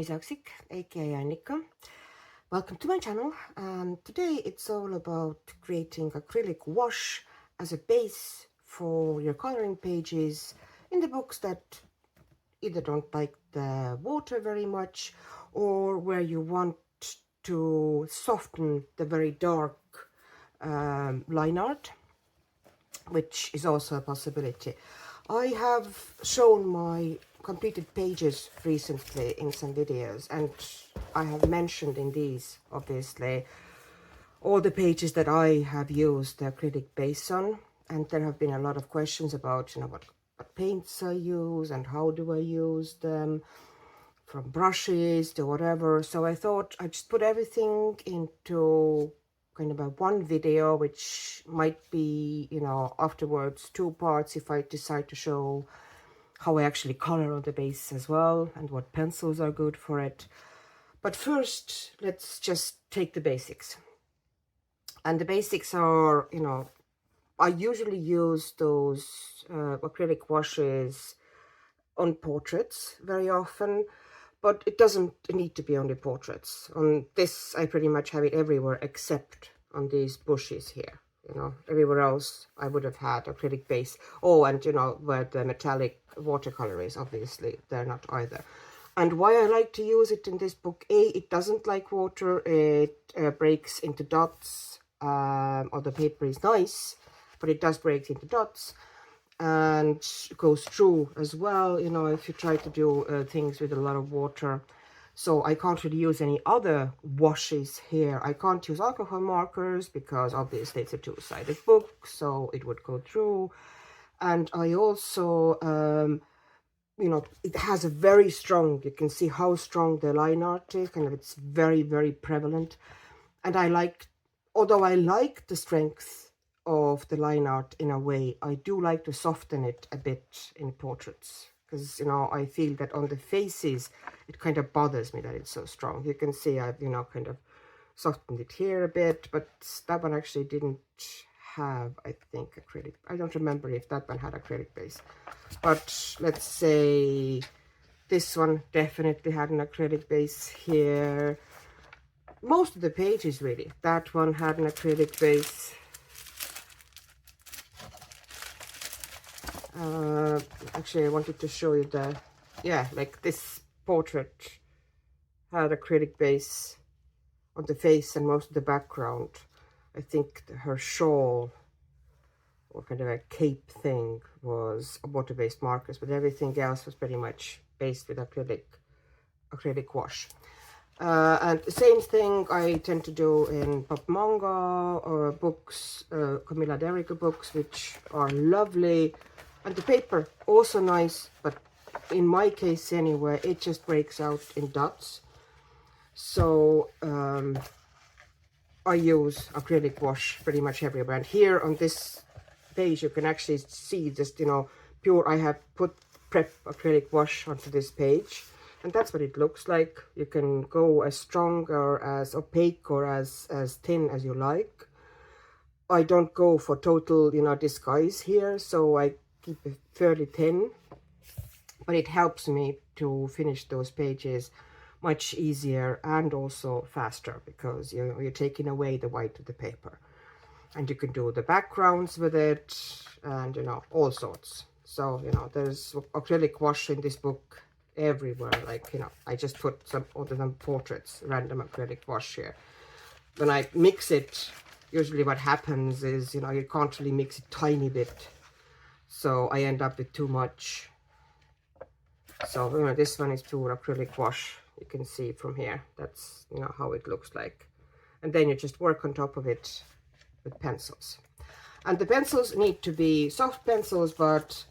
is Aksik, aka Annika. Welcome to my channel, and today it's all about creating acrylic wash as a base for your coloring pages in the books that either don't like the water very much or where you want to soften the very dark line art, which is also a possibility. I have shown my completed pages recently in some videos, and I have mentioned in these, obviously, all the pages that I have used the acrylic base on, and there have been a lot of questions about, what paints I use and how do I use them, from brushes to whatever. So I thought I'd just put everything into kind of a one video, which might be, afterwards 2 parts if I decide to show how I actually color on the base as well and what pencils are good for it. But first, let's just take the basics. And the basics are, I usually use those acrylic washes on portraits very often, but it doesn't need to be only portraits. On this, I pretty much have it everywhere except on these bushes here. Everywhere else I would have had acrylic base. Oh, and where the metallic watercolor is, obviously they're not either. And why I like to use it in this book: it doesn't like water, it breaks into dots, or the paper is nice, but it does break into dots and goes through as well, if you try to do things with a lot of water. So I can't really use any other washes here. I can't use alcohol markers because obviously it's a two-sided book, so it would go through. And I also, it has a very strong, you can see how strong the line art is, it's very, very prevalent. And although I like the strength of the line art in a way, I do like to soften it a bit in portraits, because I feel that on the faces it kind of bothers me that it's so strong. You can see I've kind of softened it here a bit, but that one actually didn't have, I think, acrylic. I don't remember if that one had acrylic base, but let's say this one definitely had an acrylic base here. Most of the pages, really. That one had an acrylic base. Actually, I wanted to show you like this portrait had acrylic base on the face and most of the background. I think her shawl or kind of a cape thing was water-based markers, but everything else was pretty much based with acrylic wash. And the same thing I tend to do in pop manga or books, Camilla Derrick books, which are lovely. And the paper, also nice, but in my case anyway, it just breaks out in dots. So I use acrylic wash pretty much everywhere. And here on this page, you can actually see just, pure, I have put prep acrylic wash onto this page. And that's what it looks like. You can go as strong or as opaque or as thin as you like. I don't go for total, disguise here, so I keep it fairly thin, but it helps me to finish those pages much easier and also faster, because you're taking away the white of the paper, and you can do the backgrounds with it and all sorts. So there's acrylic wash in this book everywhere. Like I just put some other than portraits, random acrylic wash here. When I mix it, usually what happens is you can't really mix it tiny bit, so I end up with too much. So this one is pure acrylic wash. You can see from here, that's how it looks like. And then you just work on top of it with pencils. And the pencils need to be soft pencils, but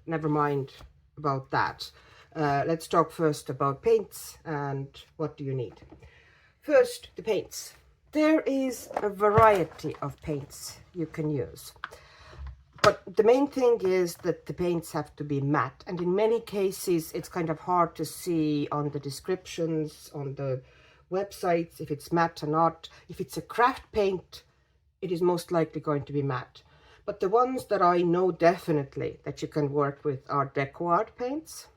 never mind about that. Let's talk first about paints and what do you need. First, the paints. There is a variety of paints you can use. But the main thing is that the paints have to be matte. And in many cases, it's kind of hard to see on the descriptions, on the websites, if it's matte or not. If it's a craft paint, it is most likely going to be matte. But the ones that I know definitely that you can work with are deco art paints.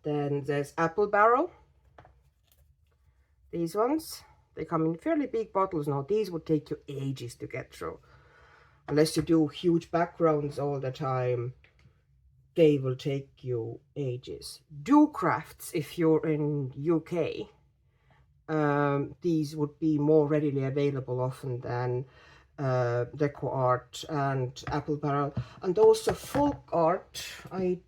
Then there's apple barrel. These ones, they come in fairly big bottles now. These would take you ages to get through. Unless you do huge backgrounds all the time, they will take you ages. Do crafts, if you're in UK, these would be more readily available often than deco art and apple barrel. And also folk art, I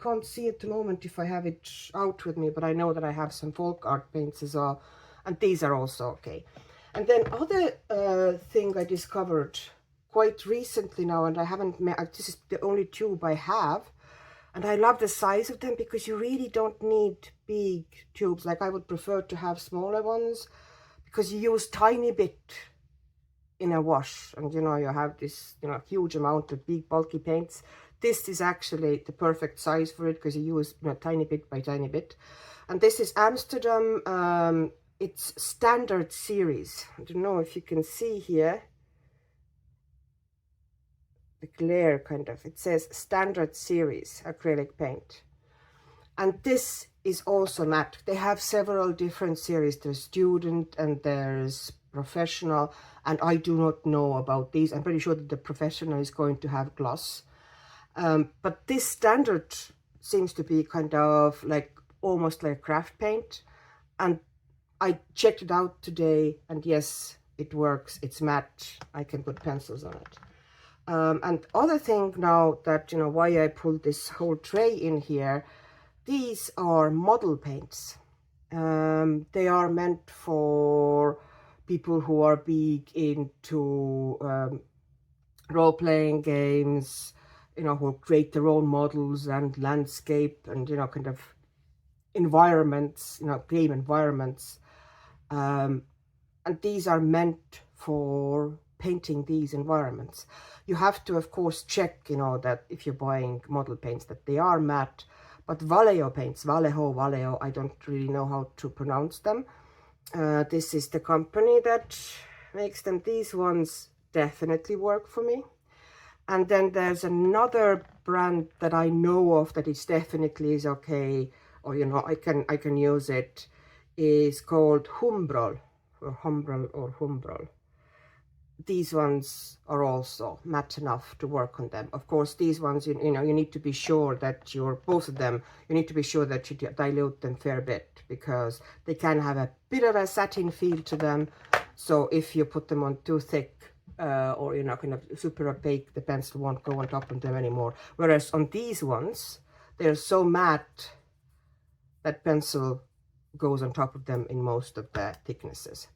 can't see at the moment if I have it out with me, but I know that I have some folk art paints as well, and these are also okay. And then other thing I discovered quite recently now, and I haven't met, this is the only tube I have, and I love the size of them because you really don't need big tubes. Like I would prefer to have smaller ones because you use tiny bit in a wash, and you know, you have this, you know, huge amount of big bulky paints. This is actually the perfect size for it because you use, you know, tiny bit by tiny bit. And this is Amsterdam. It's standard series. I don't know if you can see here the glare kind of. It says standard series acrylic paint. And this is also matte. They have several different series. There's student and there's professional, and I do not know about these. I'm pretty sure that the professional is going to have gloss. But this standard seems to be kind of like almost like craft paint. And I checked it out today, and yes, it works. It's matte. I can put pencils on it. And other thing now that, you know, why I pulled this whole tray in here, these are model paints. They are meant for people who are big into role-playing games, you know, who create their own models and landscape and, you know, kind of environments, you know, game environments. And these are meant for painting these environments. You have to, of course, check, you know, that if you're buying model paints, that they are matte. But Vallejo paints, Vallejo, I don't really know how to pronounce them. This is the company that makes them. These ones definitely work for me. And then there's another brand that I know of that is definitely is okay, or, you know, I can use it, is called Humbrol, or Humbrol. These ones are also matte enough to work on them. Of course, these ones, you know, you need to be sure that both of them, you need to be sure that you dilute them a fair bit, because they can have a bit of a satin feel to them. So if you put them on too thick, or, you know, kind of super opaque, the pencil won't go on top of them anymore. Whereas on these ones, they're so matte that pencil goes on top of them in most of the thicknesses.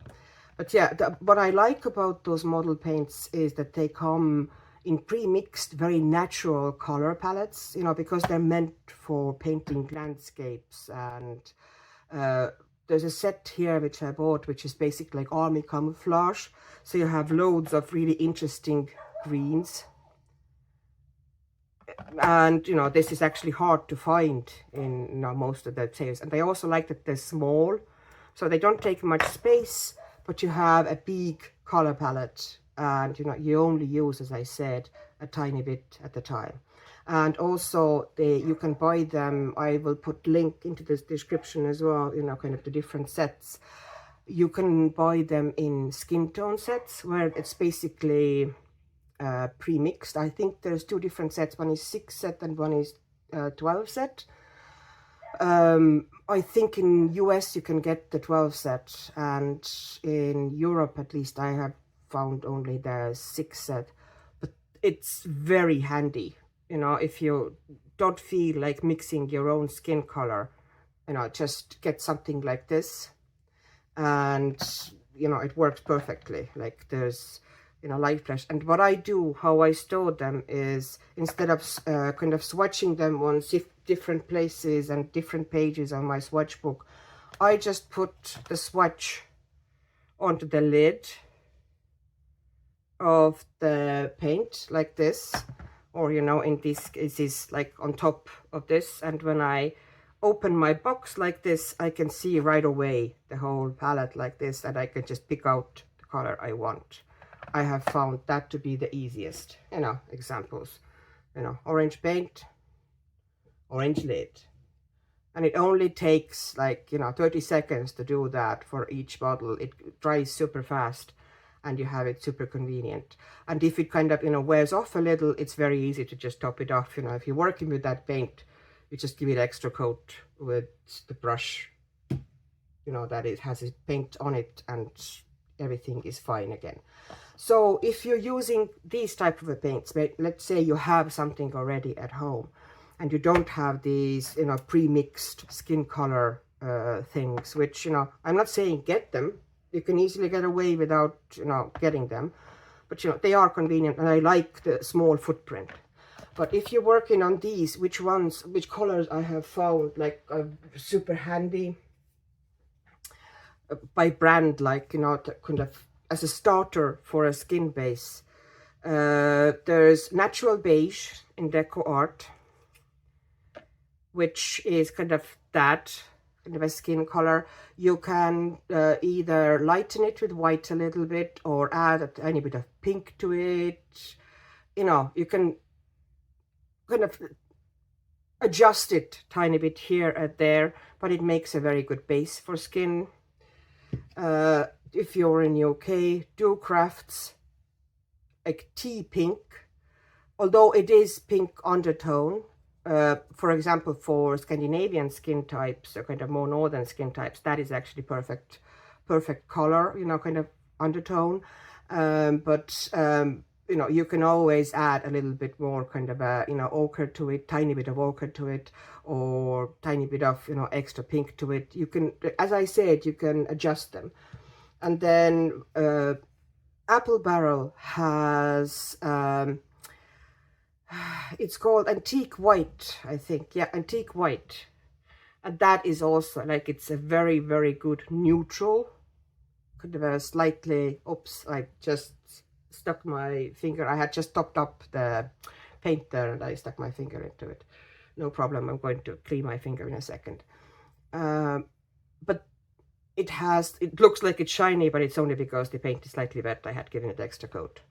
But yeah, what I like about those model paints is that they come in pre-mixed, very natural color palettes, you know, because they're meant for painting landscapes. And there's a set here which I bought, which is basically like army camouflage. So you have loads of really interesting greens. And, you know, this is actually hard to find in, you know, most of the sales. And I also like that they're small, so they don't take much space, but you have a big color palette, and, you know, you only use, as I said, a tiny bit at a time. And also you can buy them. I will put link into this description as well, you know, kind of the different sets. You can buy them in skin tone sets, where it's basically pre-mixed. I think there's two different sets. One is 6 set and one is 12 set. I think in US you can get the 12 set, and in Europe, at least, I have found only the 6 set. But it's very handy, you know, if you don't feel like mixing your own skin color, you know, just get something like this, and, you know, it works perfectly. Like, there's, you know, light flash. And what I do, how I store them, is instead of kind of swatching them on different places and different pages on my swatch book, I just put the swatch onto the lid of the paint like this, or, you know, in this case is like on top of this. And when I open my box like this, I can see right away the whole palette like this, and I can just pick out the color I want. I have found that to be the easiest, you know, examples, you know, orange paint, orange lid, And it only takes like, 30 seconds to do that for each bottle. It dries super fast and you have it super convenient. And if it kind of, wears off a little, it's very easy to just top it off. If you're working with that paint, you just give it extra coat with the brush, that it has its paint on it, and everything is fine again. So if you're using these type of paints, let's say you have something already at home and you don't have these, pre-mixed skin color things, which, I'm not saying get them. You can easily get away without, getting them. But, they are convenient, and I like the small footprint. But if you're working on these, which colors I have found like super handy by brand, like, kind of as a starter for a skin base. There's Natural Beige in Deco Art, which is kind of that kind of a skin color. You can either lighten it with white a little bit or add a tiny bit of pink to it. You can kind of adjust it tiny bit here and there, but it makes a very good base for skin. If you're in UK, Do Crafts like tea pink, although it is pink undertone. For example, for Scandinavian skin types, or kind of more northern skin types, that is actually perfect color, kind of undertone. But you can always add a little bit more kind of a, ochre to it, tiny bit of ochre to it, or tiny bit of, extra pink to it. You can, as I said, you can adjust them. And then Apple Barrel has, it's called Antique White, I think. Yeah, Antique White. And that is also, like, it's a very, very good neutral. Kind of a slightly, oops, I just stuck my finger. I had just topped up the paint there and I stuck my finger into it. No problem, I'm going to clean my finger in a second. But it looks like it's shiny, but it's only because the paint is slightly wet. I had given it extra coat.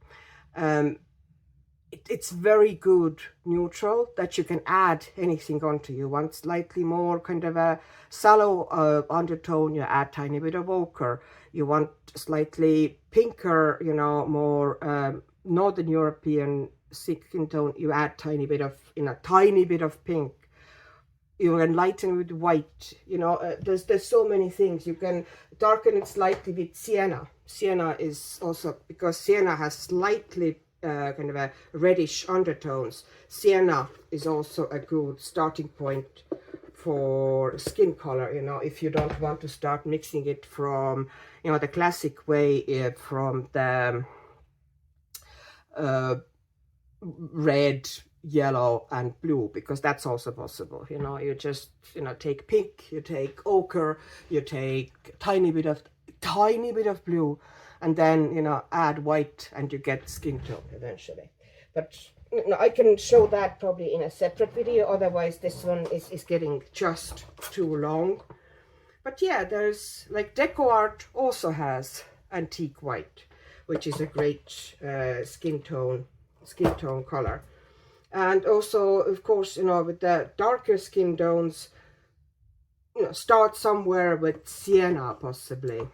It's very good neutral that you can add anything onto. You want slightly more kind of a sallow undertone, you add tiny bit of ochre. You want slightly pinker, more Northern European skin tone, you add tiny bit of pink. You can lighten with white, there's so many things. You can darken it slightly with sienna. Sienna is also, because sienna has slightly kind of a reddish undertones. Sienna is also a good starting point for skin color, if you don't want to start mixing it from, the classic way, from the red, yellow and blue, because that's also possible. You just take pink, you take ochre, you take tiny bit of blue, and then add white and you get skin tone eventually. But I can show that probably in a separate video, otherwise this one is getting just too long. But yeah, there's like Deco Art also has Antique White, which is a great skin tone color. And also, of course, with the darker skin tones, start somewhere with sienna, possibly.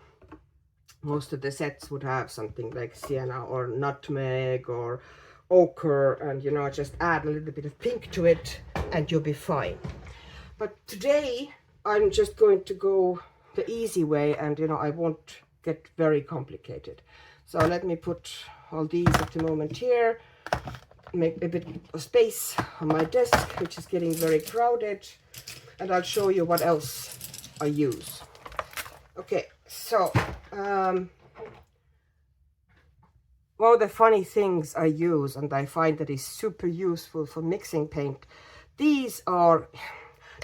Most of the sets would have something like sienna or nutmeg or ochre, and just add a little bit of pink to it and you'll be fine. But today I'm just going to go the easy way, and I won't get very complicated. So let me put all these at the moment here, make a bit of space on my desk, which is getting very crowded, and I'll show you what else I use. Okay, so one of the funny things I use, and I find that is super useful for mixing paint, these are,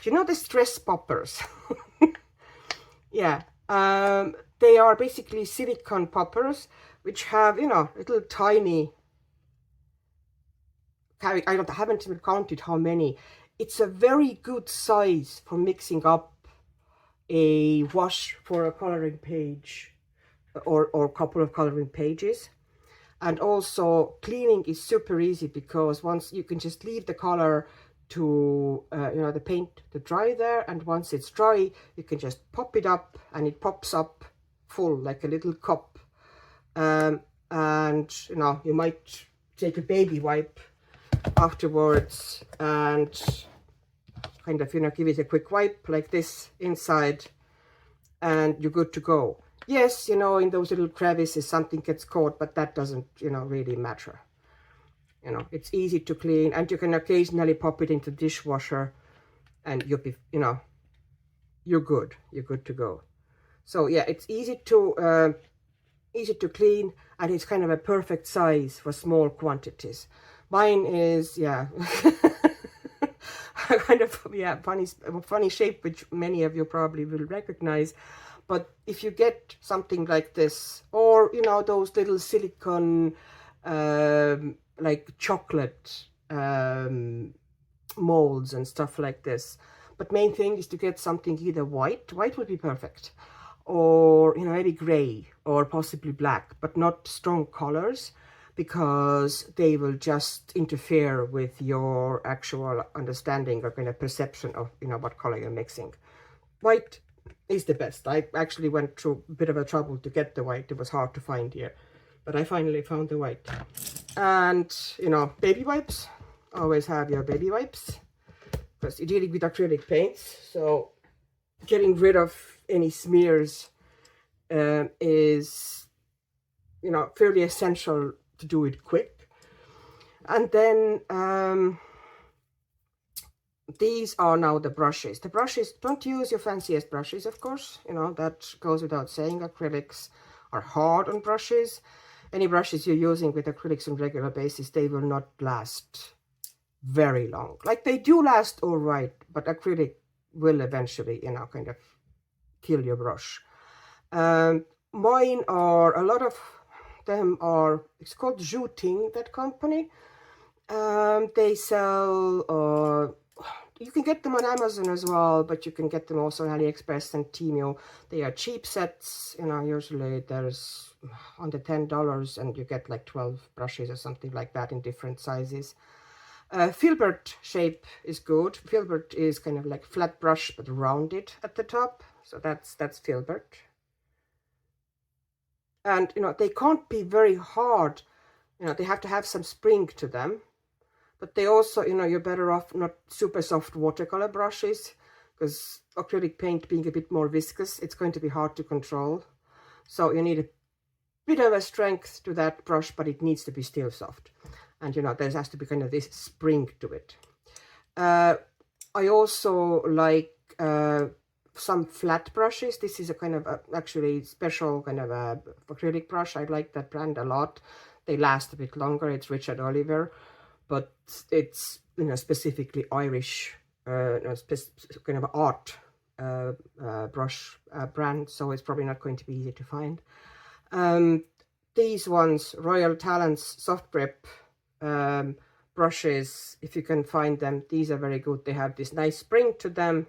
do you know the stress poppers? Yeah, they are basically silicone poppers, which have, little tiny, I haven't even counted how many. It's a very good size for mixing up a wash for a coloring page or a couple of coloring pages. And also cleaning is super easy, because once you can just leave the color to, the paint to dry there. And once it's dry, you can just pop it up and it pops up full, like a little cup. And, you might take a baby wipe afterwards and kind of, give it a quick wipe like this inside, and you're good to go. Yes, in those little crevices something gets caught, but that doesn't, really matter. It's easy to clean, and you can occasionally pop it into dishwasher and you'll be, you're good to go. So yeah, it's easy to clean, and it's kind of a perfect size for small quantities. Mine is, yeah, kind of, yeah, funny shape, which many of you probably will recognize. But if you get something like this, or, those little silicone, like chocolate molds and stuff like this. But main thing is to get something either white would be perfect, or, maybe gray, or possibly black, but not strong colors, because they will just interfere with your actual understanding or kind of perception of, what color you're mixing. White is the best. I actually went through a bit of a trouble to get the white. It was hard to find here, but I finally found the white. And, baby wipes. Always have your baby wipes, because you're dealing with acrylic paints, so getting rid of any smears is, fairly essential to do it quick. And then these are now the brushes. The brushes, don't use your fanciest brushes, of course. That goes without saying. Acrylics are hard on brushes. Any brushes you're using with acrylics on a regular basis, they will not last very long. Like, they do last all right, but acrylic will eventually, kind of kill your brush. Mine are, a lot of them are, it's called Juting, that company. They sell, you can get them on Amazon as well, but you can get them also on AliExpress and Temu. They are cheap sets, usually there's under $10, and you get like 12 brushes or something like that in different sizes. Filbert shape is good. Filbert is kind of like flat brush but rounded at the top, so that's Filbert. And they can't be very hard. They have to have some spring to them. But they also, you're better off not super soft watercolor brushes, because acrylic paint being a bit more viscous, it's going to be hard to control. So you need a bit of a strength to that brush, but it needs to be still soft. And, there has to be kind of this spring to it. I also like some flat brushes. This is a kind of actually special kind of a acrylic brush. I like that brand a lot. They last a bit longer. It's Richard Oliver, but it's, specifically Irish, kind of art brush brand, so it's probably not going to be easy to find. These ones, Royal Talents soft grip brushes, if you can find them, these are very good. They have this nice spring to them,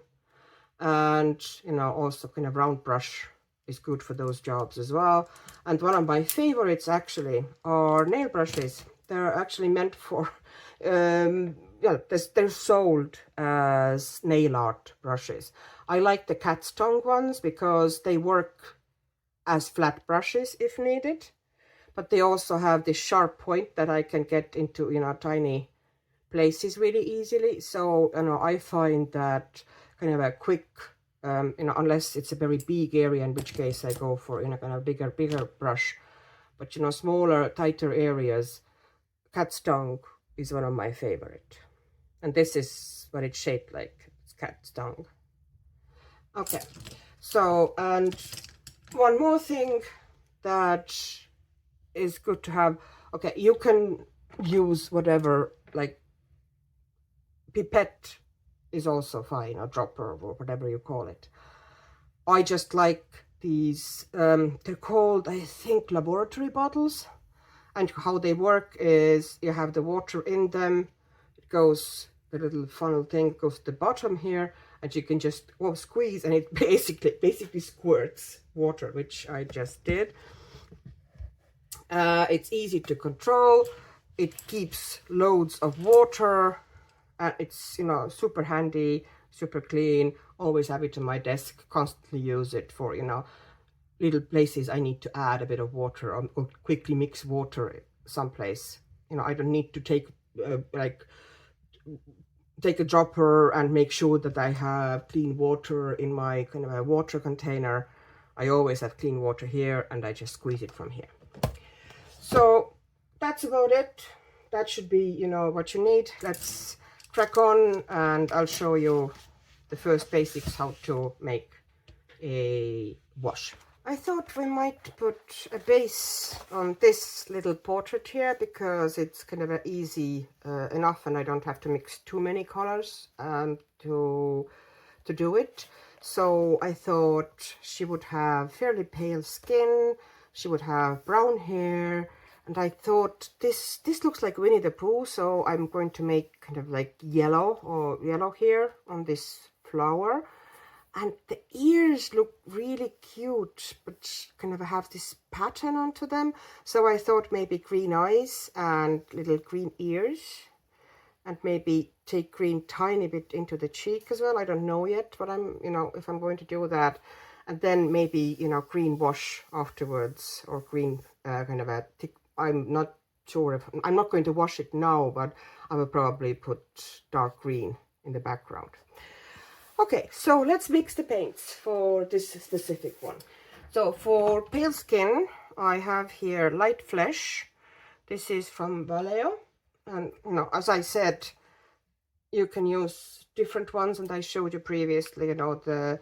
and also kind of round brush is good for those jobs as well. And one of my favorites actually are nail brushes. They're actually meant for they're sold as nail art brushes. I like the cat's tongue ones because they work as flat brushes if needed, but they also have this sharp point that I can get into, tiny places really easily. So, I find that kind of a quick, unless it's a very big area, in which case I go for, kind of bigger brush. But, smaller, tighter areas, cat's tongue is one of my favorite. And this is what it's shaped like. It's cat's tongue. Okay. So, and one more thing that is good to have. Okay, you can use whatever, like pipette is also fine, or dropper, or whatever you call it. I just like these, they're called, I think, laboratory bottles. And how they work is you have the water in them, it goes, the little funnel thing goes to the bottom here, and you can just squeeze, and it basically squirts water, which I just did. It's easy to control. It keeps loads of water, And it's, you know, super handy, super clean, always have it on my desk, constantly use it for, you know, little places I need to add a bit of water, or quickly mix water someplace. You know, I don't need to take take a dropper and make sure that I have clean water in my kind of a water container. I always have clean water here, and I just squeeze it from here. So that's about it. That should be, you know, what you need. Let's crack on, and I'll show you the first basics how to make a wash. I thought we might put a base on this little portrait here, because it's kind of easy enough, and I don't have to mix too many colors to do it. So I thought she would have fairly pale skin, she would have brown hair, and I thought this looks like Winnie the Pooh, so I'm going to make kind of like yellow here on this flower. And the ears look really cute, but kind of have this pattern onto them. So I thought maybe green eyes and little green ears, and maybe take green tiny bit into the cheek as well. I don't know yet, but I'm, you know, if I'm going to do that. And then maybe, you know, green wash afterwards, or green kind of a thick, I'm not sure if, I'm not going to wash it now, but I will probably put dark green in the background. Okay, so let's mix the paints for this specific one. So for pale skin, I have here Light Flesh. This is from Vallejo. And, you know, as I said, you can use different ones, and I showed you previously, you know, the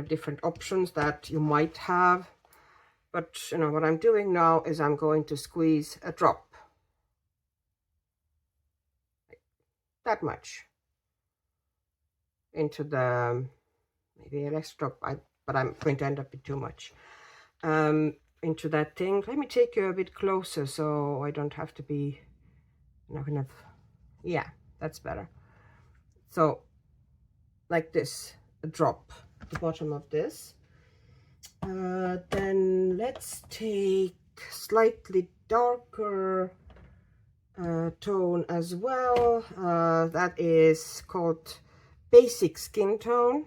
different options that you might have. But, you know, what I'm doing now is I'm going to squeeze a drop. That much. Into the, maybe a less drop, but I'm going to end up with too much. Into that thing. Let me take you a bit closer so I don't have to be, you know, kind of, yeah, that's better. So like this, a drop at the bottom of this. Then let's take slightly darker tone as well. That is called Basic Skin Tone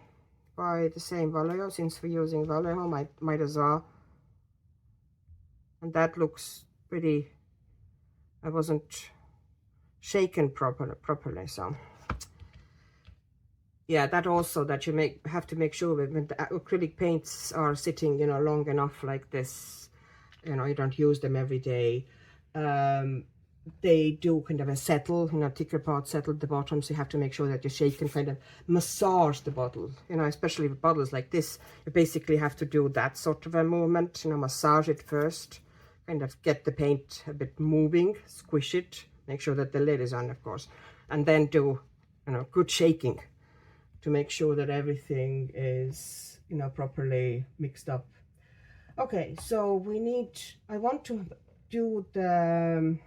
by the same Vallejo. Since we're using Vallejo, might as well. And that looks pretty, I wasn't shaken properly, so yeah, that also, that you have to make sure when the acrylic paints are sitting, you know, long enough like this, you know, you don't use them every day. They do kind of a settle, you know, thicker part settle at the bottom, so you have to make sure that you shake and kind of massage the bottle, you know, especially with bottles like this. You basically have to do that sort of a movement, you know, massage it first, kind of get the paint a bit moving, squish it, make sure that the lid is on, of course, and then do, you know, good shaking to make sure that everything is, you know, properly mixed up. Okay, so I want to do the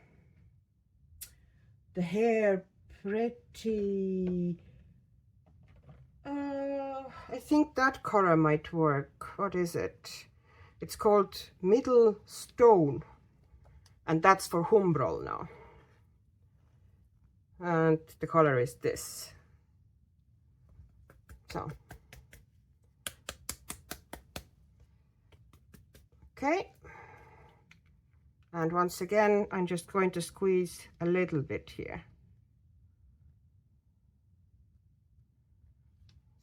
hair pretty, I think that color might work. What is it? It's called Middle Stone, and that's for Humbrol now. And the color is this. So, okay. And once again, I'm just going to squeeze a little bit here.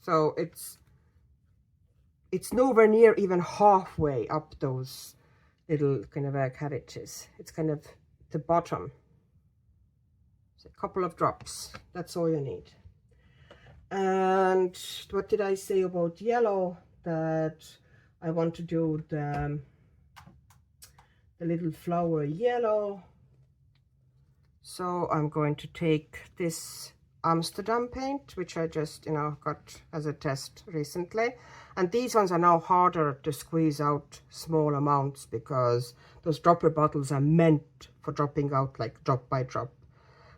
So it's nowhere near even halfway up those little kind of cavities. It's kind of the bottom. So a couple of drops, that's all you need. And what did I say about yellow? That I want to do the little flower yellow. So I'm going to take this Amsterdam paint, which I just, you know, got as a test recently. And these ones are now harder to squeeze out small amounts, because those dropper bottles are meant for dropping out like drop by drop.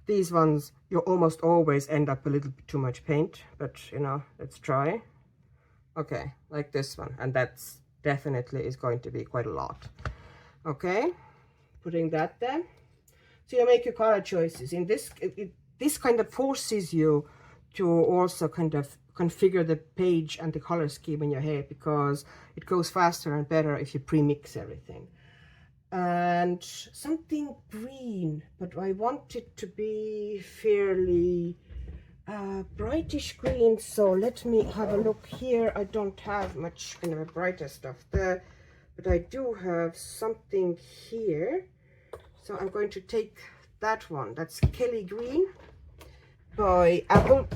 These ones, you almost always end up a little bit too much paint, but, you know, let's try. Okay, like this one, and that's definitely is going to be quite a lot. Okay, putting that there. So you make your color choices. In this, this kind of forces you to also kind of configure the page and the color scheme in your head, because it goes faster and better if you pre-mix everything. And something green, but I want it to be fairly brightish green. So let me have a look here. I don't have much kind of a brighter stuff there, but I do have something here. So I'm going to take that one. That's Kelly Green by Apple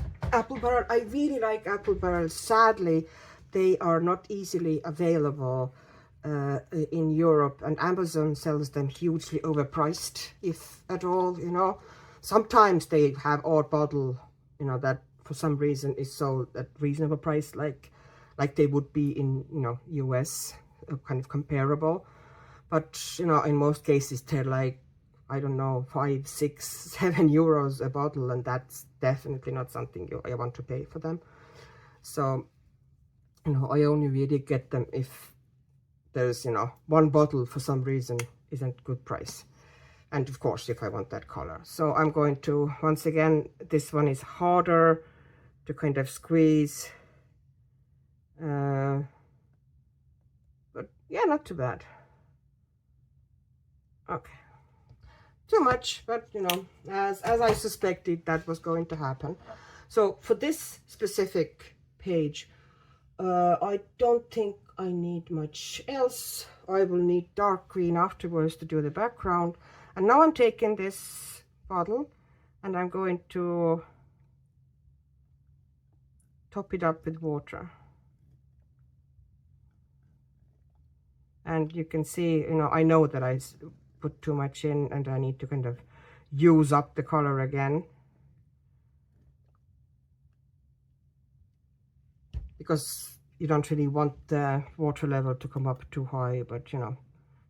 Barrel. I really like Apple Barrel. Sadly, they are not easily available in Europe, and Amazon sells them hugely overpriced, if at all, you know. Sometimes they have odd bottle, you know, that for some reason is sold at reasonable price, like they would be in, you know, US, kind of comparable. But, you know, in most cases they're like, I don't know, 5, 6, 7 euros a bottle, and that's definitely not something I want to pay for them. So, you know, I only really get them if there's, you know, one bottle for some reason isn't good price, and of course if I want that color. So I'm going to, once again, this one is harder to kind of squeeze, but yeah, not too bad. Okay, too much, but you know, as I suspected that was going to happen. So for this specific page, I don't think I need much else. I will need dark green afterwards to do the background. And now I'm taking this bottle and I'm going to top it up with water. And you can see, you know, I know that I put too much in and I need to kind of use up the color again, because you don't really want the water level to come up too high, but you know,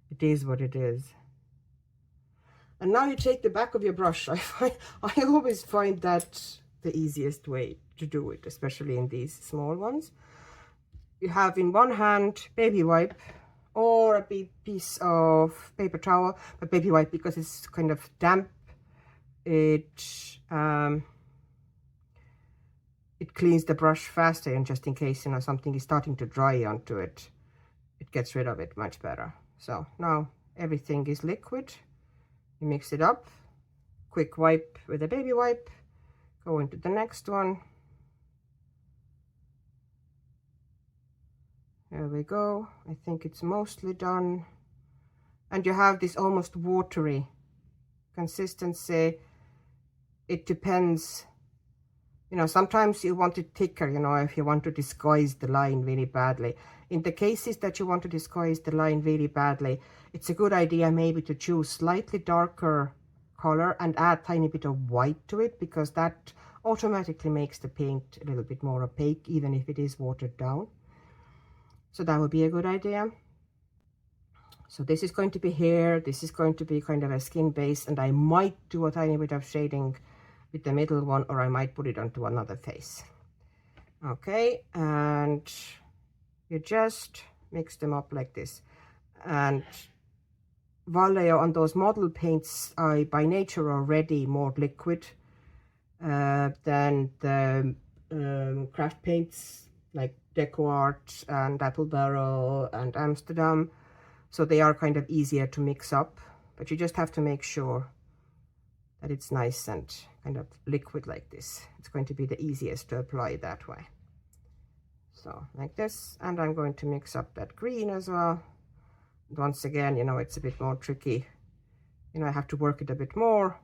it is what it is. And now you take the back of your brush. I always find that the easiest way to do it, especially in these small ones. You have in one hand baby wipe or a big piece of paper towel, but baby wipe, because it's kind of damp, it cleans the brush faster, and just in case, you know, something is starting to dry onto it, it gets rid of it much better. So now everything is liquid. You mix it up, quick wipe with a baby wipe, go into the next one. There we go. I think it's mostly done. And you have this almost watery consistency. It depends. You know, sometimes you want it thicker, you know, if you want to disguise the line really badly. In the cases that you want to disguise the line really badly, it's a good idea maybe to choose slightly darker color and add a tiny bit of white to it, because that automatically makes the paint a little bit more opaque, even if it is watered down. So that would be a good idea. So this is going to be hair, this is going to be kind of a skin base, and I might do a tiny bit of shading with the middle one, or I might put it onto another face. Okay, and you just mix them up like this. And Vallejo on those model paints are by nature already more liquid than the craft paints like Deco Art and Apple Barrel and Amsterdam. So they are kind of easier to mix up, but you just have to make sure that it's nice and kind of liquid like this. It's going to be the easiest to apply that way. So like this, and I'm going to mix up that green as well. Once again, you know, it's a bit more tricky. You know, I have to work it a bit more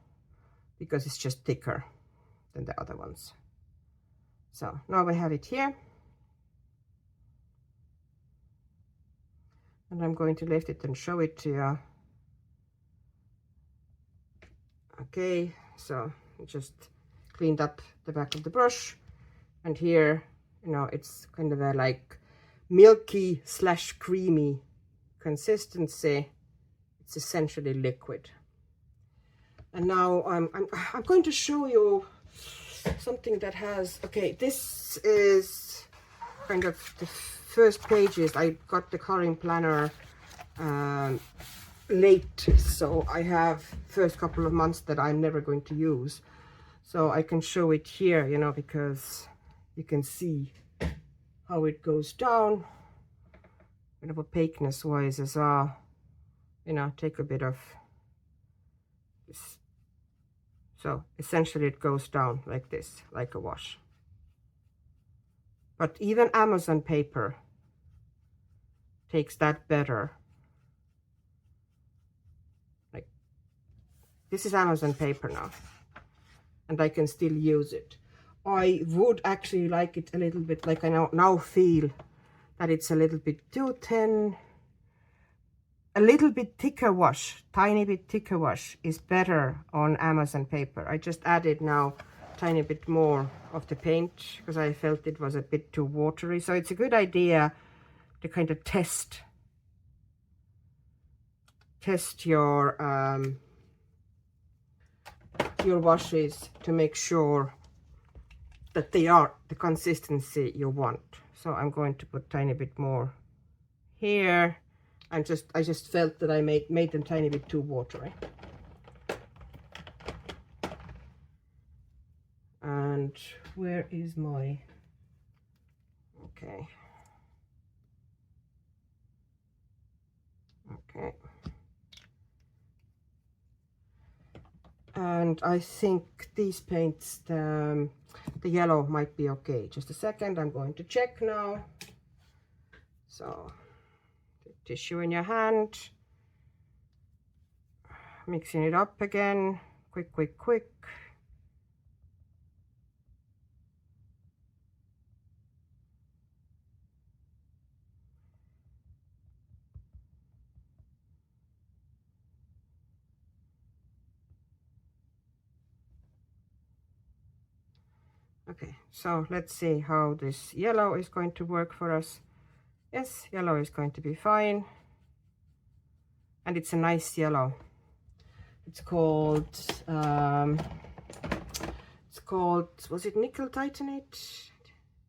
because it's just thicker than the other ones. So now we have it here. And I'm going to lift it and show it to you. Okay, so just cleaned up the back of the brush, and here, you know, it's kind of a like milky / creamy consistency. It's essentially liquid. And now I'm going to show you something that has, okay, this is kind of the first pages. I got the coloring planner late, so I have first couple of months that I'm never going to use. So I can show it here, you know, because you can see how it goes down. Bit of opaqueness wise as well, you know, take a bit of this. So essentially it goes down like this, like a wash. But even Amazon paper takes that better. Like, this is Amazon paper now, and I can still use it. I would actually like it a little bit, like I now feel that it's a little bit too thin. A little bit thicker wash, tiny bit thicker wash is better on Amazon paper. I just added now a tiny bit more of the paint because I felt it was a bit too watery. So it's a good idea to kind of test your washes to make sure that they are the consistency you want. So I'm going to put a tiny bit more here. I just felt that I made them tiny bit too watery. And where is my, okay. And I think these paints, the yellow might be okay. Just a second, I'm going to check now. So, tissue in your hand, mixing it up again, quick. Okay, so let's see how this yellow is going to work for us. Yes, yellow is going to be fine. And it's a nice yellow. It's called, was it nickel titanate?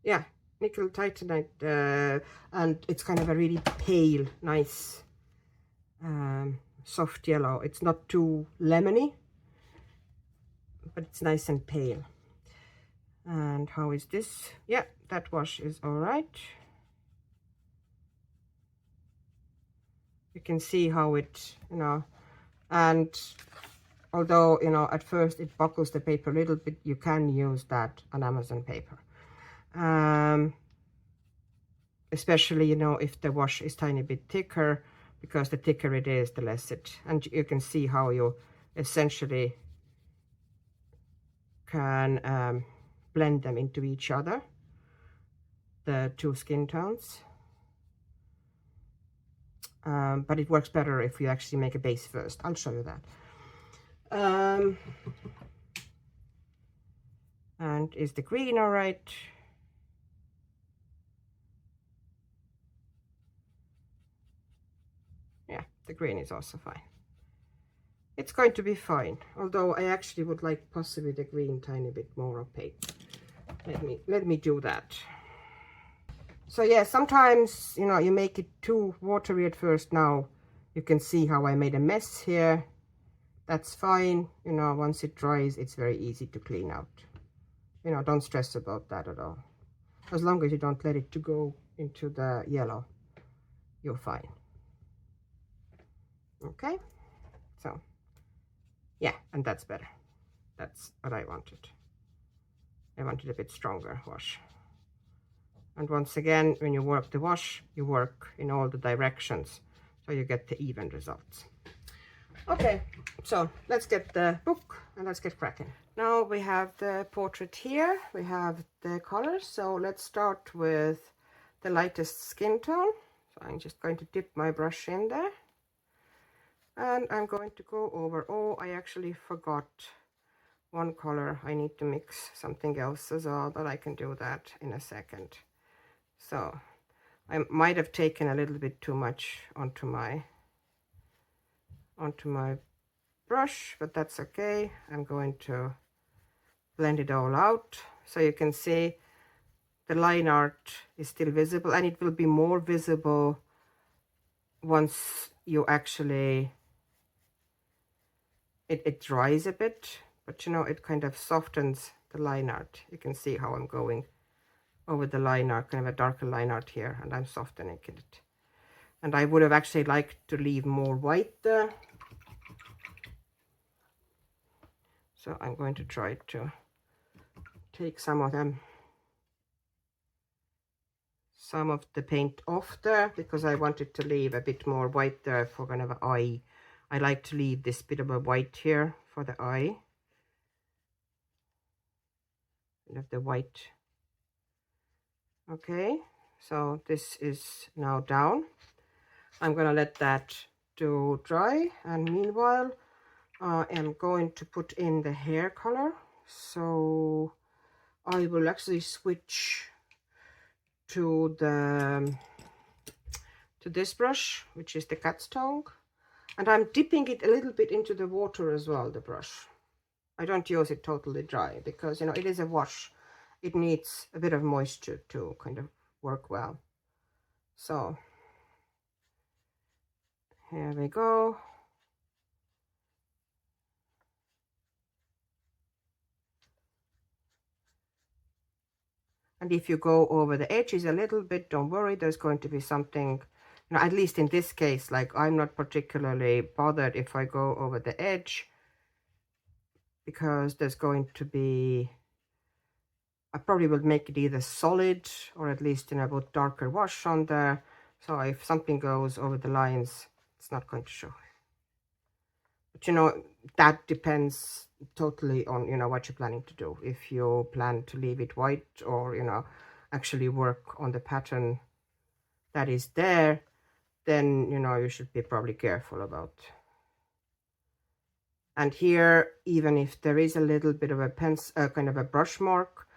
Yeah, nickel titanate, and it's kind of a really pale, nice, soft yellow. It's not too lemony, but it's nice and pale. And how is this? Yeah, that wash is all right. You can see how it, you know, and although, you know, at first it buckles the paper a little bit, you can use that on Amazon paper. Especially, you know, if the wash is tiny bit thicker, because the thicker it is, the less it, and you can see how you essentially can blend them into each other, the two skin tones. But it works better if you actually make a base first. I'll show you that. And is the green all right? Yeah, the green is also fine. It's going to be fine, although I actually would like possibly the green tiny bit more opaque. Let me do that. So yeah, sometimes, you know, you make it too watery at first. Now you can see how I made a mess here. That's fine. You know, once it dries, it's very easy to clean out. You know, don't stress about that at all. As long as you don't let it to go into the yellow, you're fine. Okay, so yeah, and that's better. That's what I wanted. I wanted a bit stronger wash. And once again, when you work the wash, you work in all the directions, so you get the even results. Okay, so let's get the book and let's get cracking. Now we have the portrait here, we have the colors, so let's start with the lightest skin tone. So I'm just going to dip my brush in there. And I'm going to go over, oh, I actually forgot one color. I need to mix something else as well, but I can do that in a second. So I might have taken a little bit too much onto my brush, but that's okay. I'm going to blend it all out so you can see the line art is still visible, and it will be more visible once you actually it dries a bit, but you know, it kind of softens the line art. You can see how I'm going over the line art, kind of a darker line art here, and I'm softening it. And I would have actually liked to leave more white there. So I'm going to try to take some of the paint off there, because I wanted to leave a bit more white there for kind of an eye. I like to leave this bit of a white here for the eye. Of the white. Okay, so this is now down. I'm gonna let that do dry, and meanwhile I am going to put in the hair color. So I will actually switch to this brush, which is the cat's tongue, and I'm dipping it a little bit into the water as well, the brush. I don't use it totally dry because, you know, it is a wash. It needs a bit of moisture to kind of work well. So here we go. And if you go over the edges a little bit, don't worry, there's going to be something, you know, at least in this case, like I'm not particularly bothered if I go over the edge, because there's going to be, I probably will make it either solid or at least, you know, a bit darker wash on there. So if something goes over the lines, it's not going to show. But you know, that depends totally on, you know, what you're planning to do. If you plan to leave it white, or, you know, actually work on the pattern that is there, then, you know, you should be probably careful about. And here, even if there is a little bit of a kind of a brush mark,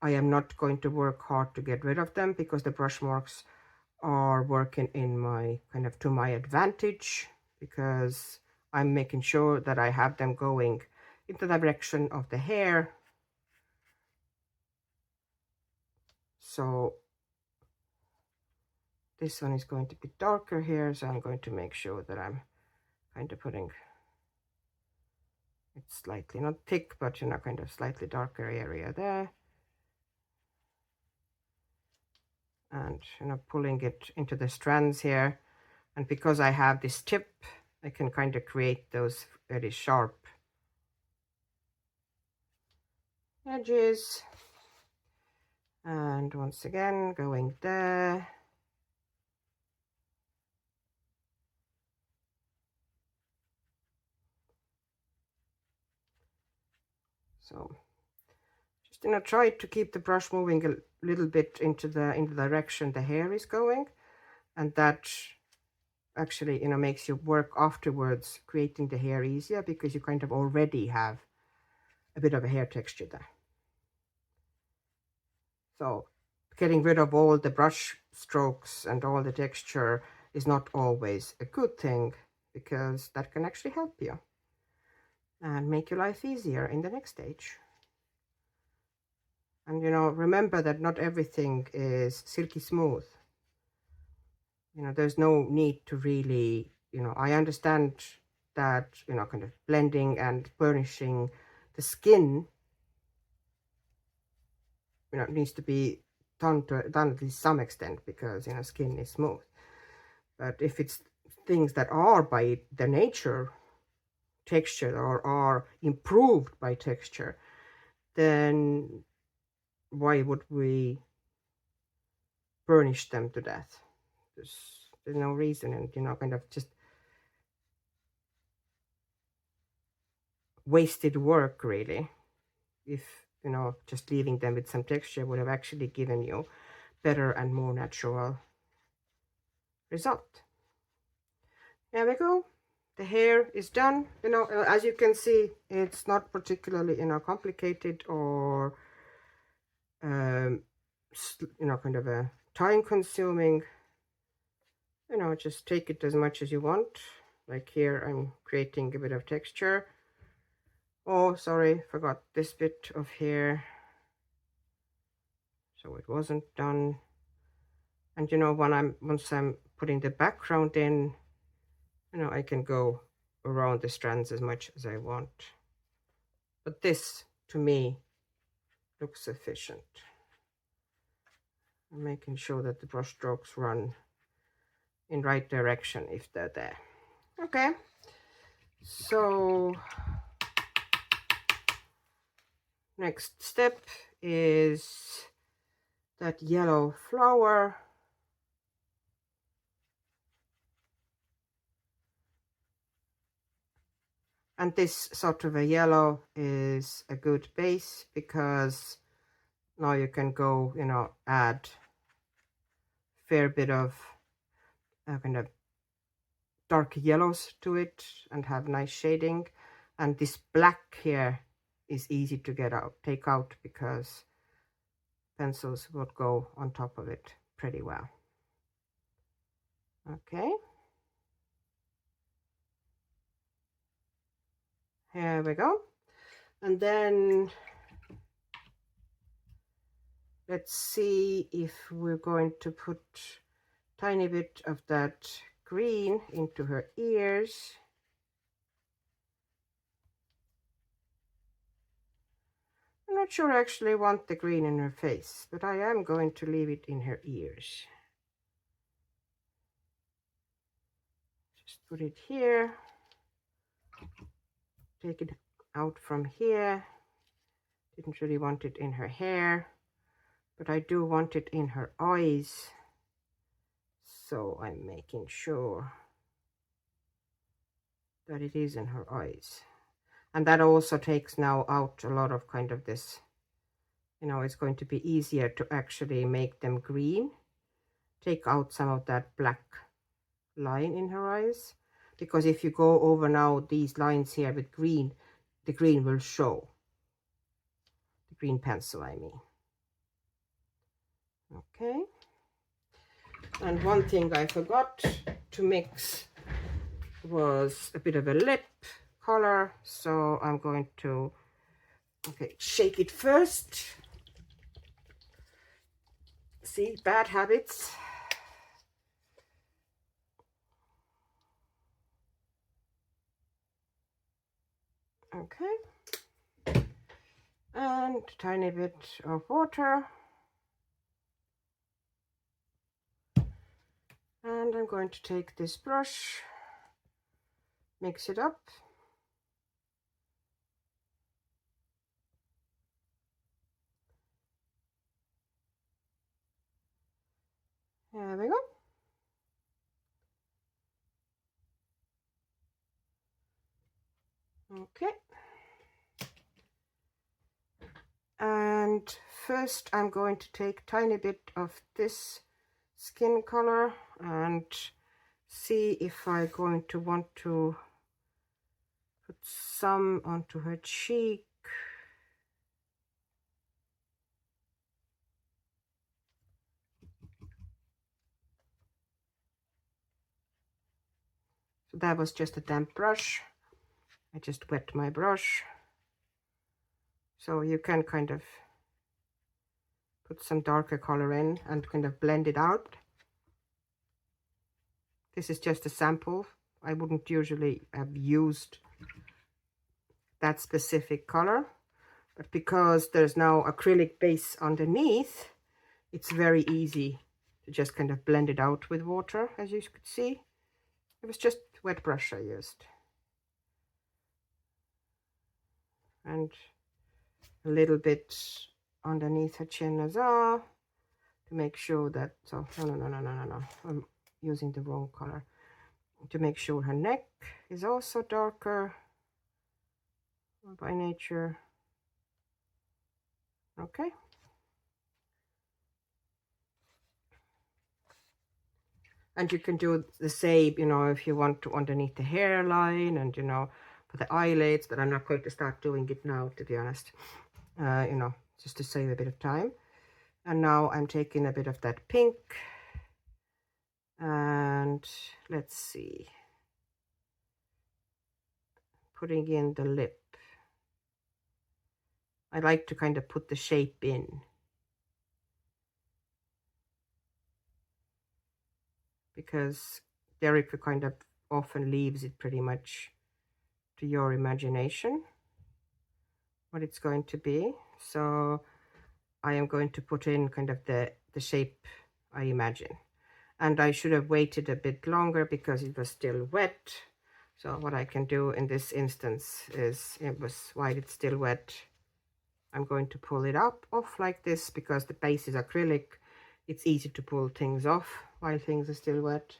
I am not going to work hard to get rid of them, because the brush marks are working in my kind of to my advantage, because I'm making sure that I have them going in the direction of the hair. So this one is going to be darker here, so I'm going to make sure that I'm kind of putting it slightly, not thick, but, you know, kind of slightly darker area there. And, you know, pulling it into the strands here. And because I have this tip, I can kind of create those very sharp edges. And once again, going there. So just, you know, try to keep the brush moving a little bit into the direction the hair is going, and that actually, you know, makes your work afterwards creating the hair easier, because you kind of already have a bit of a hair texture there. So getting rid of all the brush strokes and all the texture is not always a good thing, because that can actually help you and make your life easier in the next stage. And, you know, remember that not everything is silky smooth. You know, there's no need to really, you know, I understand that, you know, kind of blending and burnishing the skin, you know, needs to be done at least some extent, because, you know, skin is smooth. But if it's things that are by their nature textured or are improved by texture, then why would we burnish them to death? There's no reason, and, you know, kind of just wasted work, really, if, you know, just leaving them with some texture would have actually given you better and more natural result. There we go. The hair is done. You know, as you can see, it's not particularly, you know, complicated or you know, kind of a time consuming. You know, just take it as much as you want. Like here, I'm creating a bit of texture. Oh, sorry, forgot this bit of hair, so it wasn't done. And, you know, once I'm putting the background in, you know, I can go around the strands as much as I want. but this to me looks sufficient. I'm making sure that the brush strokes run in right direction if they're there. Okay, so next step is that yellow flower. And this sort of a yellow is a good base, because now you can go, you know, add a fair bit of kind of dark yellows to it and have nice shading. And this black here is easy to take out, because pencils would go on top of it pretty well. Okay, here we go. And then let's see if we're going to put tiny bit of that green into her ears. I'm not sure I actually want the green in her face, but I am going to leave it in her ears. Just put it here, take it out from here. Didn't really want it in her hair, but I do want it in her eyes. So I'm making sure that it is in her eyes. And that also takes now out a lot of kind of this, you know, it's going to be easier to actually make them green. Take out some of that black line in her eyes, because if you go over now these lines here with green, the green will show. The green pencil, I mean. Okay. And one thing I forgot to mix was a bit of a lip color, so I'm going to shake it first. See, bad habits. Okay, and a tiny bit of water, and I'm going to take this brush, mix it up. There we go. Okay. And first I'm going to take a tiny bit of this skin color and see if I'm going to want to put some onto her cheek. So that was just a damp brush. I just wet my brush. So you can kind of put some darker color in and kind of blend it out. This is just a sample. I wouldn't usually have used that specific color, but because there's now acrylic base underneath, it's very easy to just kind of blend it out with water, as you could see. It was just wet brush I used. And a little bit underneath her chin as well, to make sure that, so, no, I'm using the wrong color. To make sure her neck is also darker by nature. Okay. And you can do the same, you know, if you want to underneath the hairline and, you know, for the eyelids, but I'm not going to start doing it now, to be honest. You know, just to save a bit of time. And now I'm taking a bit of that pink. And let's see. Putting in the lip. I like to kind of put the shape in, because Derek kind of often leaves it pretty much to your imagination. what it's going to be. So I am going to put in kind of the shape I imagine. And I should have waited a bit longer because it was still wet. So what I can do in this instance is, while it's still wet, I'm going to pull it off like this, because the base is acrylic. It's easy to pull things off while things are still wet.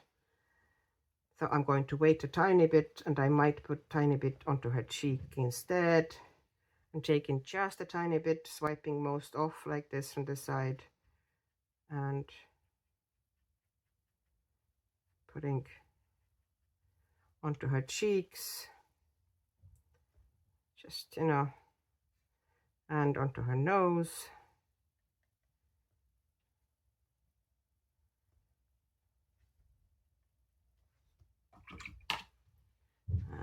So I'm going to wait a tiny bit, and I might put a tiny bit onto her cheek instead. I'm taking just a tiny bit, swiping most off like this from the side, and putting onto her cheeks, just, you know, and onto her nose.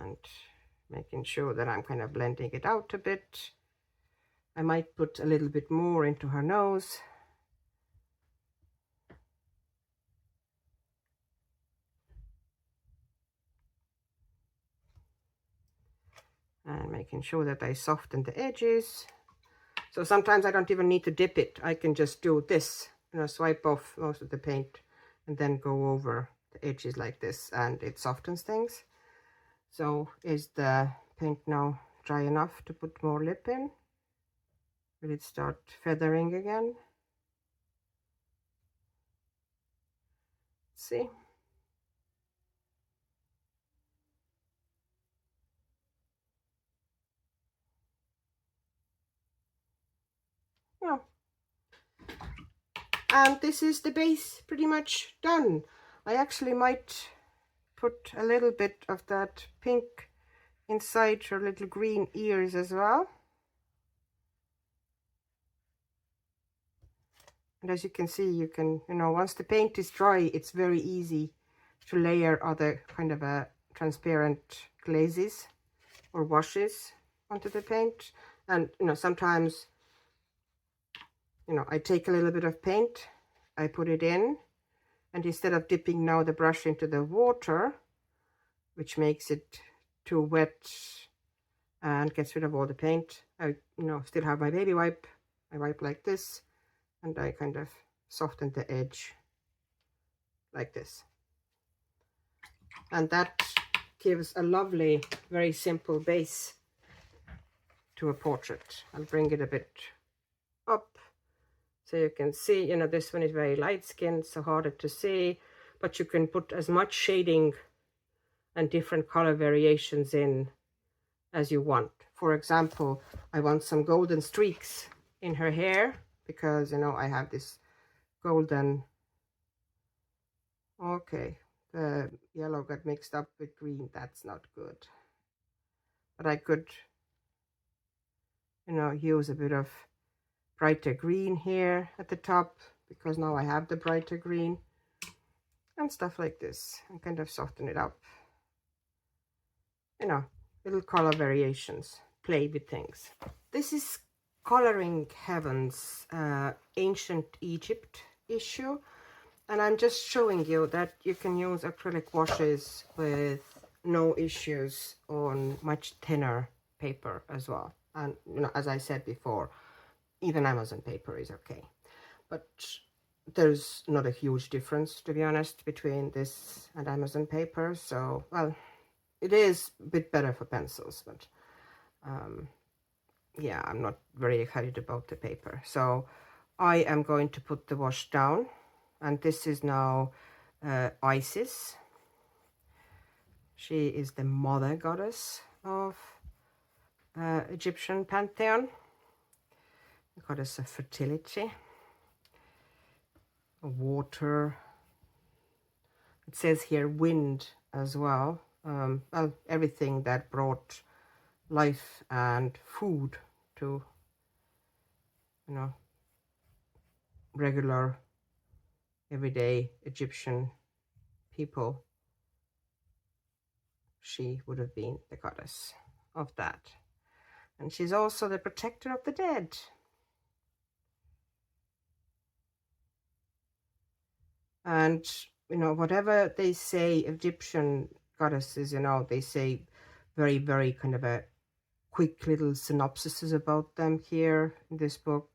And making sure that I'm kind of blending it out a bit. I might put a little bit more into her nose. And making sure that I soften the edges. So sometimes I don't even need to dip it. I can just do this, you know, swipe off most of the paint and then go over the edges like this, and it softens things. So is the paint now dry enough to put more lip in? Will it start feathering again? See? Yeah. And this is the base pretty much done. I actually might put a little bit of that pink inside her little green ears as well. And as you can see, you can, you know, once the paint is dry, it's very easy to layer other kind of a transparent glazes or washes onto the paint. And, you know, sometimes, you know, I take a little bit of paint, I put it in, and instead of dipping now the brush into the water, which makes it too wet and gets rid of all the paint, I, you know, still have my baby wipe. I wipe like this, and I kind of soften the edge like this. And that gives a lovely, very simple base to a portrait. I'll bring it a bit up so you can see, you know, this one is very light skinned, so harder to see, but you can put as much shading and different color variations in as you want. For example, I want some golden streaks in her hair because, you know, I have this golden, okay, the yellow got mixed up with green. That's not good. But I could, you know, use a bit of brighter green here at the top, because now I have the brighter green and stuff like this, and kind of soften it up. You know, little color variations, play with things. This is Coloring Heaven's Ancient Egypt issue, and I'm just showing you that you can use acrylic washes with no issues on much thinner paper as well. And, you know, as I said before, even Amazon paper is okay, but there's not a huge difference, to be honest, between this and Amazon paper. So, well, it is a bit better for pencils, but yeah, I'm not very excited about the paper. So I am going to put the wash down, and this is now Isis. She is the mother goddess of Egyptian pantheon, the goddess of fertility, water. It says here wind as well. Well, everything that brought life and food to, you know, regular, everyday Egyptian people. She would have been the goddess of that. And she's also the protector of the dead. And, you know, whatever they say, Egyptian goddesses, you know, they say very, very kind of a quick little synopsises about them here in this book.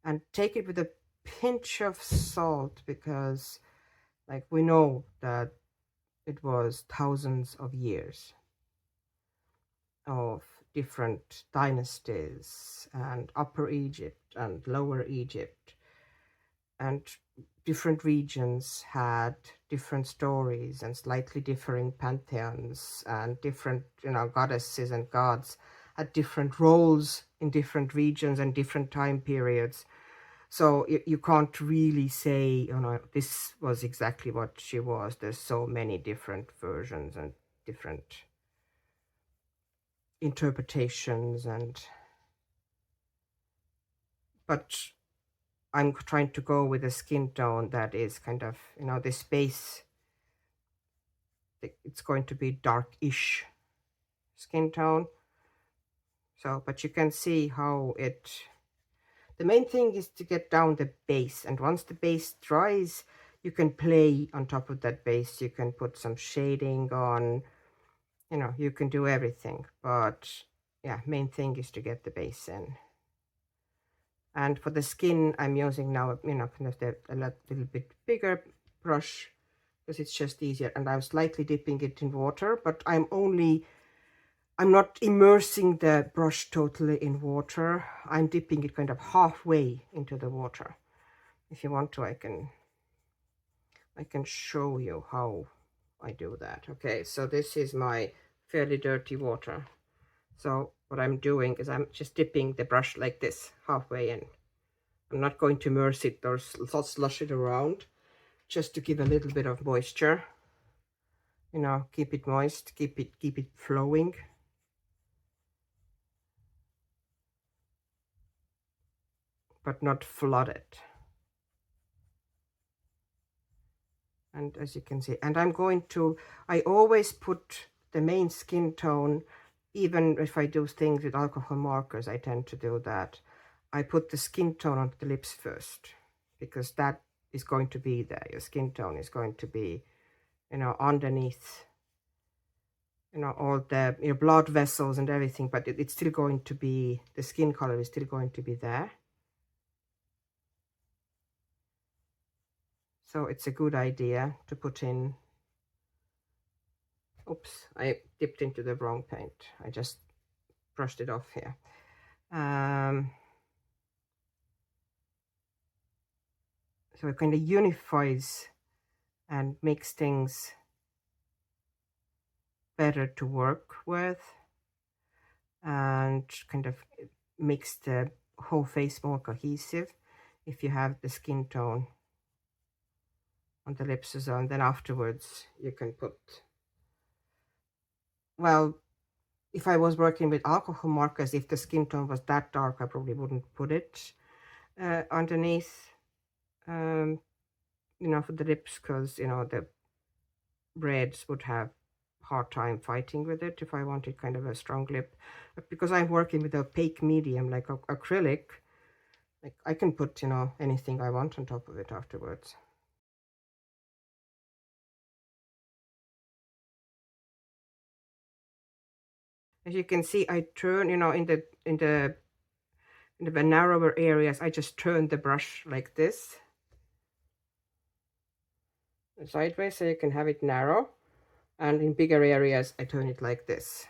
And take it with a pinch of salt, because like we know that it was thousands of years of different dynasties, and Upper Egypt and Lower Egypt, and different regions had different stories and slightly differing pantheons, and different, goddesses and gods had different roles in different regions and different time periods. So you can't really say, this was exactly what she was. There's so many different versions and different interpretations, but I'm trying to go with a skin tone that is kind of, this base, it's going to be darkish skin tone. So, but you can see how the main thing is to get down the base, and once the base dries, you can play on top of that base. You can put some shading on, you can do everything, but yeah, main thing is to get the base in. And for the skin, I'm using now, kind of a little bit bigger brush, because it's just easier. And I'm slightly dipping it in water, but I'm not immersing the brush totally in water. I'm dipping it kind of halfway into the water. If you want to, I can show you how I do that. Okay, so this is my fairly dirty water. So what I'm doing is I'm just dipping the brush like this, halfway in. I'm not going to immerse it or slush it around, just to give a little bit of moisture. Keep it moist, keep it flowing. But not flood it. And as you can see, and I always put the main skin tone, even if I do things with alcohol markers, I tend to do that. I put the skin tone on the lips first, because that is going to be there. Your skin tone is going to be, underneath, all the blood vessels and everything, but it's still going to be, the skin color is still going to be there. So it's a good idea to put in. Oops, I dipped into the wrong paint. I just brushed it off here. So it kind of unifies and makes things better to work with, and kind of makes the whole face more cohesive if you have the skin tone on the lips as well. And then afterwards you can put, well, if I was working with alcohol markers, if the skin tone was that dark, I probably wouldn't put it underneath, for the lips, because, the reds would have hard time fighting with it if I wanted kind of a strong lip. But because I'm working with opaque medium like acrylic, like I can put, anything I want on top of it afterwards. As you can see, I turn, in the narrower areas, I just turn the brush like this, sideways, so you can have it narrow. And in bigger areas, I turn it like this.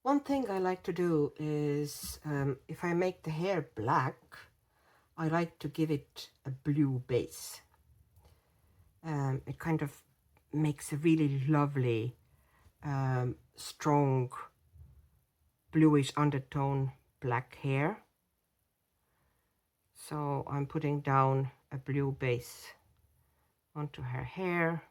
One thing I like to do is, if I make the hair black, I like to give it a blue base. It kind of makes a really lovely, strong, bluish undertone black hair. So I'm putting down a blue base onto her hair.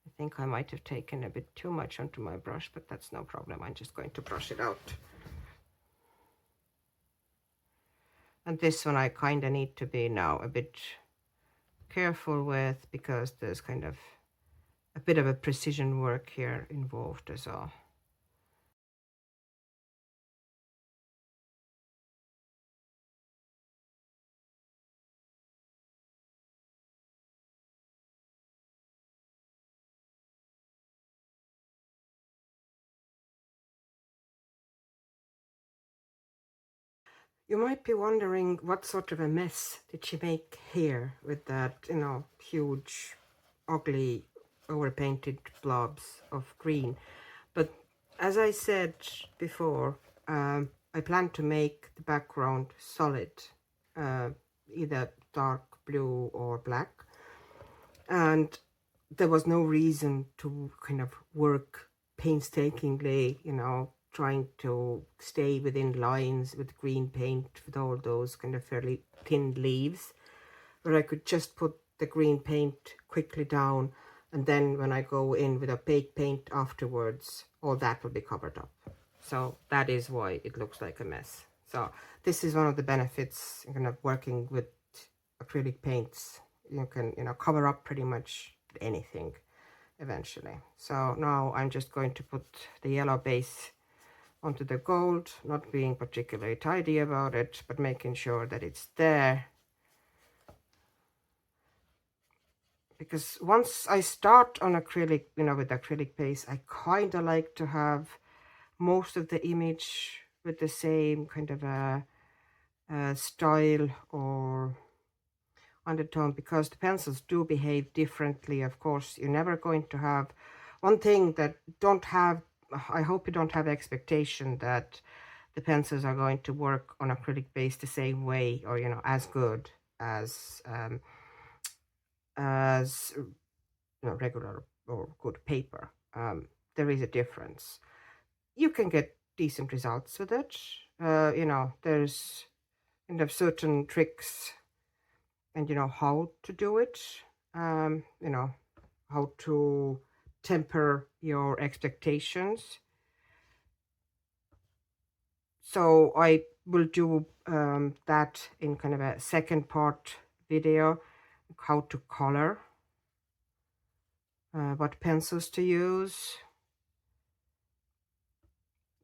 I think I might have taken a bit too much onto my brush, but that's no problem. I'm just going to brush it out. And this one I kind of need to be now a bit careful with, because there's kind of a bit of a precision work here involved as well. You might be wondering, what sort of a mess did she make here with that, you know, huge, ugly, overpainted blobs of green. But as I said before, I plan to make the background solid, either dark blue or black. And there was no reason to kind of work painstakingly, you know, trying to stay within lines with green paint with all those kind of fairly thin leaves, where I could just put the green paint quickly down, and then when I go in with opaque paint afterwards, all that will be covered up. So that is why it looks like a mess. So this is one of the benefits kind of working with acrylic paints. You can, you know, cover up pretty much anything eventually. So now I'm just going to put the yellow base onto the gold, not being particularly tidy about it, but making sure that it's there. Because once I start on acrylic, you know, with acrylic base, I kind of like to have most of the image with the same kind of a style or undertone, because the pencils do behave differently. Of course, you're never going to have one thing that don't have, I hope you don't have expectation that the pencils are going to work on acrylic base the same way, or, you know, as good as you know, regular or good paper. There is a difference. You can get decent results with it. You know, there's kind of certain tricks, and you know how to do it. You know, how to temper your expectations. So I will do that in kind of a second part video, how to color, what pencils to use.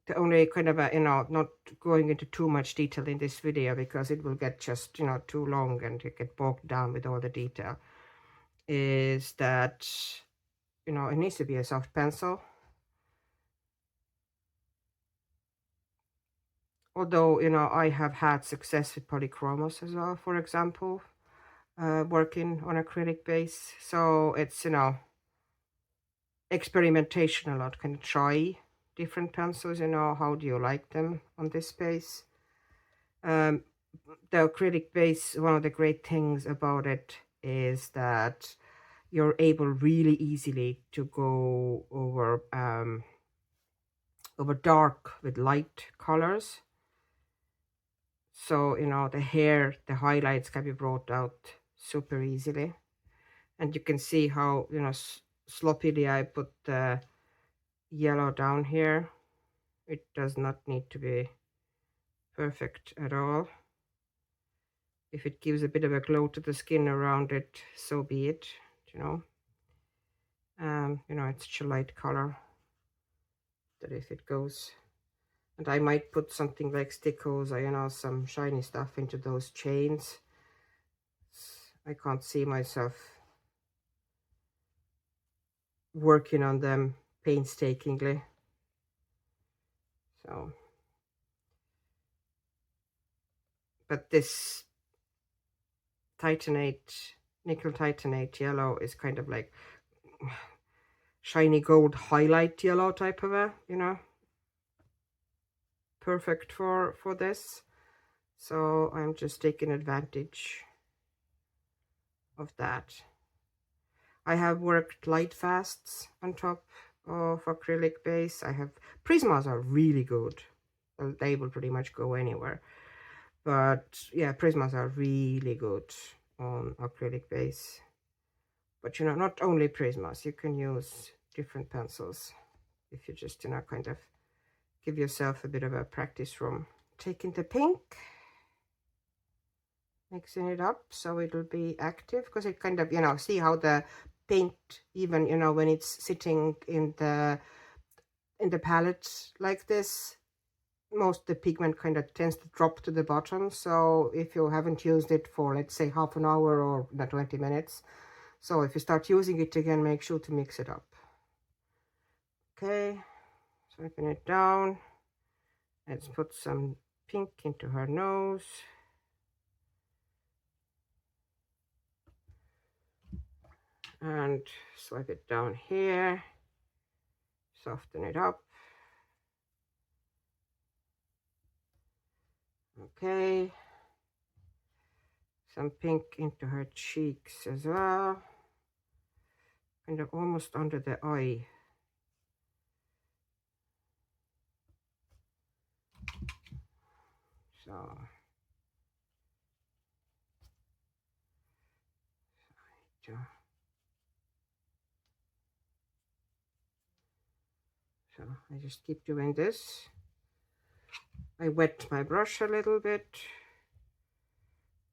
The only kind of a, you know, not going into too much detail in this video, because it will get just, you know, too long and you get bogged down with all the detail, is that, you know, it needs to be a soft pencil. Although, you know, I have had success with polychromos as well, for example, working on acrylic base. So it's, you know, experimentation a lot. Can try different pencils, you know, how do you like them on this base? The acrylic base, one of the great things about it is that you're able really easily to go over over dark with light colors. So, you know, the hair, the highlights can be brought out super easily. And you can see how, you know, sloppily I put the yellow down here. It does not need to be perfect at all. If it gives a bit of a glow to the skin around it, so be it, you know. You know, it's such a light color that if it goes. And I might put something like stickles or, you know, some shiny stuff into those chains. I can't see myself working on them painstakingly. So, but this titanate, nickel titanate yellow is kind of like shiny gold highlight yellow type of a, you know, perfect for this. So I'm just taking advantage of that. I have worked light fasts on top of acrylic base. I have Prismas are really good. They will pretty much go anywhere. But yeah, Prismas are really good on acrylic base. But you know, not only Prismas, you can use different pencils if you just, you know, kind of give yourself a bit of a practice room. Taking the pink mixing it up so it'll be active, because it kind of, you know, see how the paint, even, you know, when it's sitting in the palette like this, most of the pigment kind of tends to drop to the bottom. So if you haven't used it for, let's say, half an hour or 20 minutes, so if you start using it again, make sure to mix it up. Okay, swiping it down. Let's put some pink into her nose. And swipe it down here. Soften it up. Okay. Some pink into her cheeks as well. Kind of almost under the eye. So I just keep doing this. I wet my brush a little bit,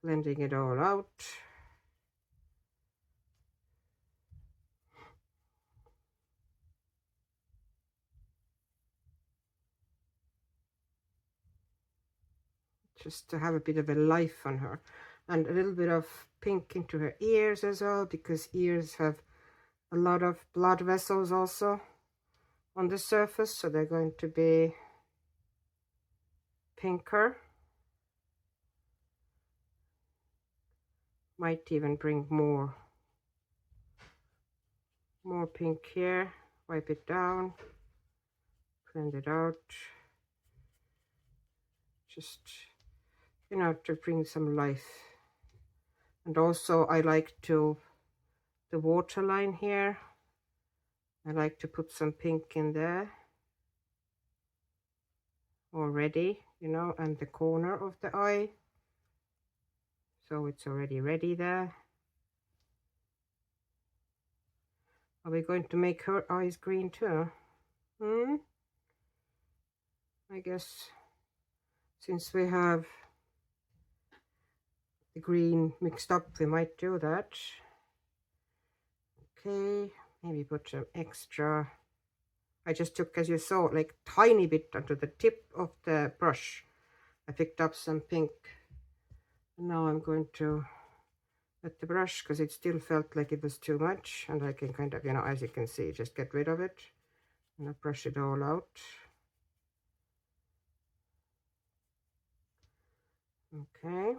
blending it all out. Just to have a bit of a life on her. And a little bit of pink into her ears as well, because ears have a lot of blood vessels also on the surface, so they're going to be pinker. Might even bring more pink here. Wipe it down, blend it out, just, you know, to bring some life. And also I like to, the waterline here, I like to put some pink in there already, you know, and the corner of the eye, so it's already ready there. Are we going to make her eyes green too? I guess since we have the green mixed up, we might do that. Okay, maybe put some extra. I just took, as you saw, like tiny bit under the tip of the brush. I picked up some pink. Now I'm going to let the brush, because it still felt like it was too much, and I can kind of, you know, as you can see, just get rid of it and I brush it all out. Okay.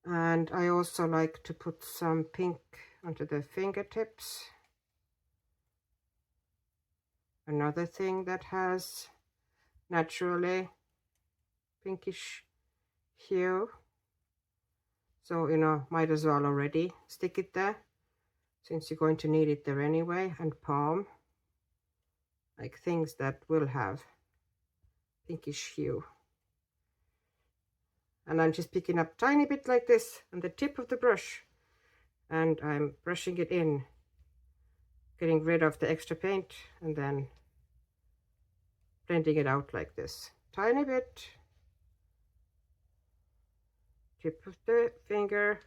And I also like to put some pink onto the fingertips. Another thing that has naturally pinkish hue. So, you know, might as well already stick it there, since you're going to need it there anyway. And palm, like things that will have pinkish hue. And I'm just picking up tiny bit like this on the tip of the brush, and I'm brushing it in, getting rid of the extra paint, and then blending it out like this. Tiny bit, tip of the finger,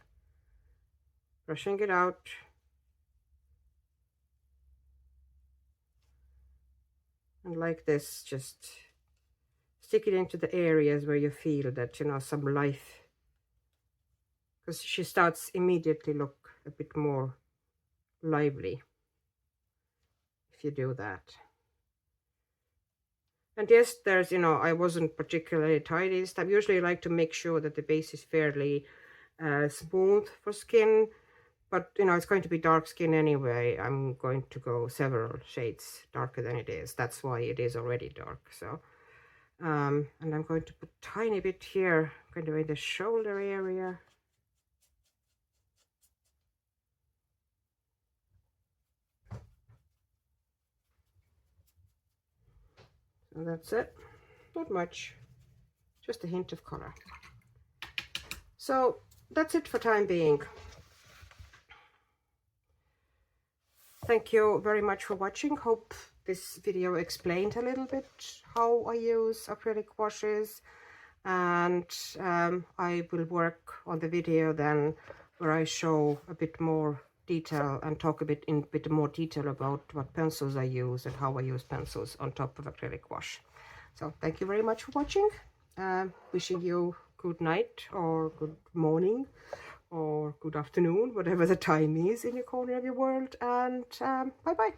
brushing it out. And like this, just stick it into the areas where you feel that, you know, some life, because she starts immediately look a bit more lively if you do that. And yes, there's, you know, I wasn't particularly tidy this time. Usually I like to make sure that the base is fairly smooth for skin, but, you know, it's going to be dark skin anyway. I'm going to go several shades darker than it is. That's why it is already dark. So and I'm going to put tiny bit here, kind of in the shoulder area. So that's it. Not much, just a hint of color. So that's it for time being. Thank you very much for watching. Hope this video explained a little bit how I use acrylic washes. and I will work on the video then where I show a bit more detail and talk a bit more detail about what pencils I use and how I use pencils on top of acrylic wash. So thank you very much for watching. Wishing you good night or good morning or good afternoon, whatever the time is in your corner of your world, and bye bye.